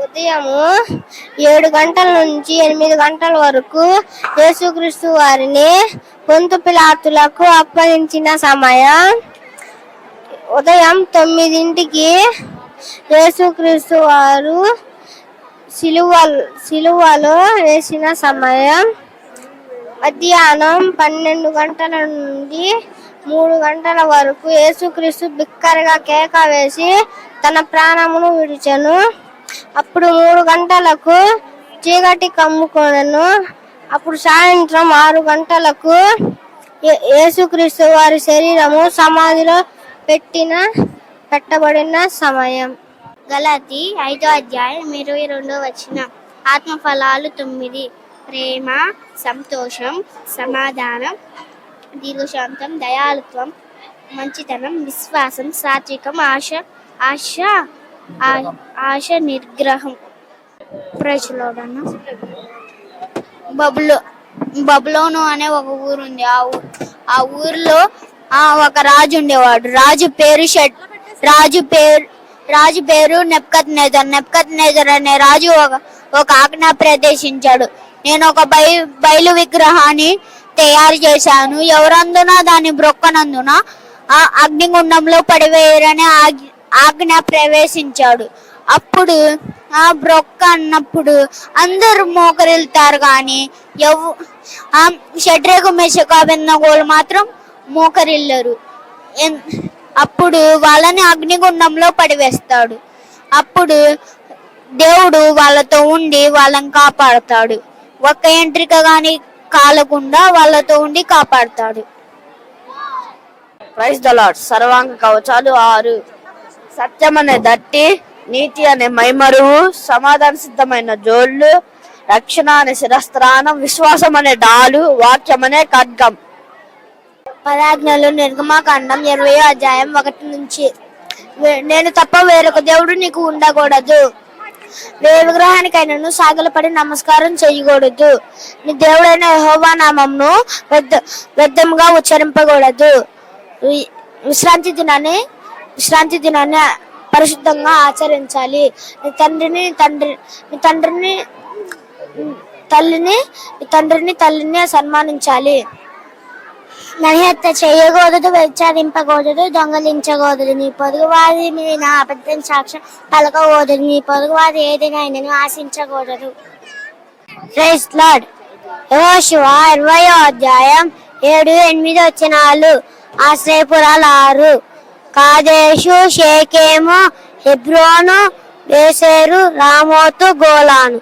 ఉదయము 7 గంటల నుంచి 8 గంటల వరకు యేసుక్రీస్తు వారిని పొంతు పిలాతులకు అప్పగించిన సమయం. ఉదయం 9ంటికి యేసుక్రీస్తు వారు సిలువలో వేసిన సమయం. మధ్యాహ్నం 12 గంటల నుండి 3 గంటల వరకు యేసుక్రీస్తు బిక్కరగా కేక వేసి తన ప్రాణమును విడిచెను. అప్పుడు 3 గంటలకు చీకటి కమ్ముకొనెను. అప్పుడు సాయంత్రం 6 గంటలకు యేసుక్రీస్తు వారి శరీరము సమాధిలో పెట్టబడిన సమయం. గలాతీ 5:22 ఆత్మఫలాలు 9. ప్రేమ, సంతోషం, సమాధానం, దీర్ఘశాంతం, దయాళుత్వం, మంచితనం, విశ్వాసం, సాత్వికం, ఆశ నిగ్రహం. బబులోను అనే ఒక ఊరు ఉంది. ఆ ఊరిలో ఒక రాజు ఉండేవాడు. రాజు పేరు నెబుకద్నెజర్ అనే రాజు ఒక ఆజ్ఞ ప్రదేశించాడు. నేను ఒక బయలు విగ్రహాన్ని తయారు చేశాను. ఎవరందున దాన్ని బ్రొక్కనందున ఆ అగ్నిగుండంలో పడివేయరని ఆజ్ఞ ప్రవేశించాడు. అప్పుడు ఆ బ్రొక్క అన్నప్పుడు అందరూ మోకరిల్తారు, కానీ షడ్రకు మెషకు అబేద్నెగోలు మాత్రం మోకరిల్లరు. అప్పుడు వాళ్ళని అగ్నిగుండంలో పడివేస్తాడు. అప్పుడు దేవుడు వాళ్ళతో ఉండి వాళ్ళని కాపాడుతాడు. ఒక్క ఎంట్రిక గాని కాలకుండా వాళ్ళతో ఉండి కాపాడుతాడు. Praise the lord. సర్వాంగ కవచాలు 6. సత్యం అనే దట్టి, నీతి అనే మైమరువు, సమాధాన సిద్ధమైన జోళ్ళు, రక్షణ అనే శిరస్త్రానం, విశ్వాసం అనే డాలు, వాక్యం అనే ఖడ్గం. పదాజ్ఞలు నిర్గమాకాండం 20:1 నేను తప్ప వేరొక దేవుడు నీకు ఉండకూడదు. ఏ విగ్రహానికైనాను సాగిలపడి నమస్కారం చేయకూడదు. నీ దేవుడైన యెహోవా నామమును వ్యర్థముగా ఉచ్చరింపకూడదు. విశ్రాంతి దినాన్ని పరిశుద్ధంగా ఆచరించాలి. నీ తల్లిని సన్మానించాలి. నరహత్య చేయకూడదు, వ్యభిచారింపకూడదు, దొంగలించకూడదు, నీ పొరుగువారి మీద అబద్ధం సాక్ష్యం పలకకూడదు, నీ పొరుగువారి ఏదైనా ఆశించకూడదు. Praise Lord. యెహోషువ 20:7-8 ఆశ్రయపురాలు 6. కాదేషు, షేకెము, హెబ్రోను, బేసేరు, రామోతు, గోలాను.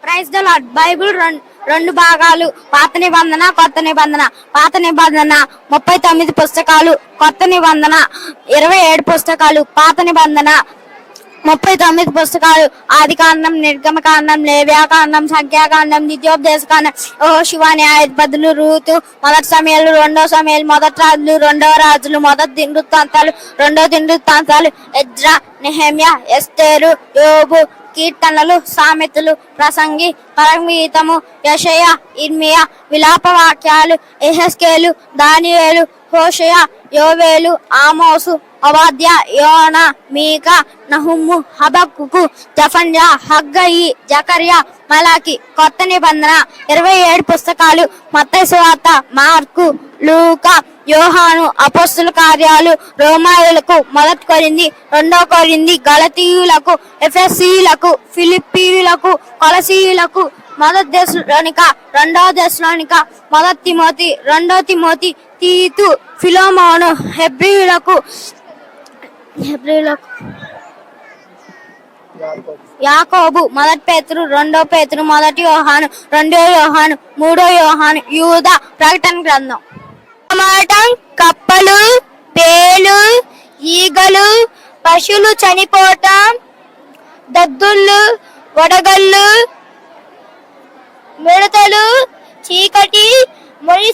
Praise the Lord. బైబిల్ 2 భాగాలు, పాత నిబంధన, కొత్త నిబంధన. పాత నిబంధన 39 పుస్తకాలు, కొత్త నిబంధన 27 పుస్తకాలు. పాత నిబంధన 39 పుస్తకాలు. ఆదికాండం, నిర్గమకాండం, లేవ్యాకాండం, సంఖ్యాకాండం, ద్వితీయోపదేశకాండం, యెహోషువ, న్యాయాధిపతులు, రూతు, మొదటి సమయాలు, 2వ సమయాలు, మొదటి రాజులు, 2వ రాజులు, మొదటి దినవృత్తాంతాలు, 2వ దినవృత్తాంతాలు, ఎజ్రా, నెహెమ్యా, ఎస్తేరు, యోబు, కీర్తనలు, సామెతలు, ప్రసంగి, పరమగీతము, యెషయా, ఇర్మియా, విలాప వాక్యాలు, యెహెజ్కేలు, దానియేలు, హోషేయ, యోవేలు, ఆమోసు, ఓబద్యా, యోనా, మీకా, నహుము, హబక్కుకు, జెఫన్యా, హగ్గయి, జకర్యా, మలాకి. కొత్త నిబంధన 27 పుస్తకాలు. మత్తయి సువార్త, మార్కు, లూకా, యోహాను, అపోస్తుల కార్యాలు, రోమాయులకు, 1 కొరింథీ, 2 కొరింథీ, గలతీయులకు, ఎఫెసీయులకు, ఫిలిప్పీయులకు, కొలసీయులకు, 1 దెస్సలోనిక, 2 దెస్సలోనిక, 1 తిమోతి, 2 తిమోతి, తీతు, ఫిలోమోను, హెబ్రీయులకు, యాకోబు, 1 పేతురు, 2 పేతురు, 1 యోహాను, 2 యోహాను, 3 యోహాను, యూదా, ప్రకటన గ్రంథం. టమాటం, కప్పలు, పేలు, ఈగలు, పశువులు చనిపోవటం, దద్దుళ్ళు, వడగళ్ళు, మిడతలు, చీకటి, మొలి